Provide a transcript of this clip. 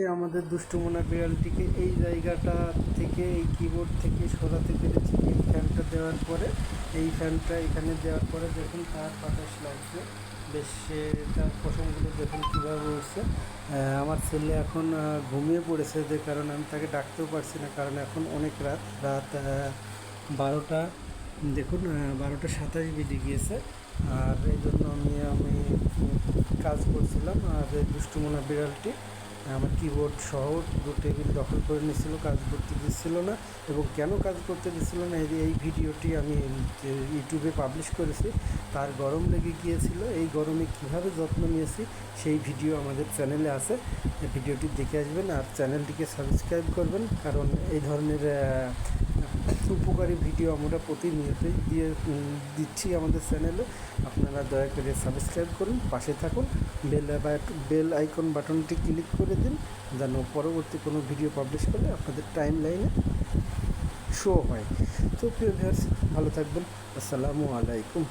আমাদের দুষ্টুমনা বিড়ালটিকে এই জায়গাটা থেকে এই কিবোর্ড থেকে সরাতে পেরেছি এই ফ্যানটা দেওয়ার পরে। এই ফ্যানটা এখানে দেওয়ার পরে দেখুন তার বাতাস লাগছে, বেশ তার পশমগুলো দেখুন কীভাবে উঠছে। আমার ছেলে এখন ঘুমিয়ে পড়েছে, যে কারণে আমি তাকে ডাকতেও পারছি না, কারণ এখন অনেক রাত 12টা, দেখুন 12টা 27 বেজে গিয়েছে। আর এই জন্য আমি কাজ করছিলাম। আর এই দুষ্টুমনা বিড়ালটি আমার কিবোর্ড সহ পুরো টেবিল দখল করে নিয়েছিল, কাজ করতে দিচ্ছিল না। এবং কেন কাজ করতে দিচ্ছিল না, এই ভিডিওটি আমি ইউটিউবে পাবলিশ করেছি। তার গরম লেগে গিয়েছিল, এই গরমে কিভাবে যত্ন নিয়েছি সেই ভিডিও আমাদের চ্যানেলে আছে, ভিডিওটি দেখে আসবেন। আর চ্যানেলটিকে সাবস্ক্রাইব করবেন, কারণ এই ধরনের উপকারী ভিডিও আমরা প্রতিনিয়তই দিচ্ছি আমাদের চ্যানেলে। আপনারা দয়া করে সাবস্ক্রাইব করুন, পাশে থাকুন, বেল আইকন বাটনটি ক্লিক করে দিন, যেন পরবর্তী কোনো ভিডিও পাবলিশ করলে আপনাদের টাইম লাইনে শো হয়। তো প্রিয় ভিউয়ার্স, ভালো থাকবেন। আসসালামু আলাইকুম।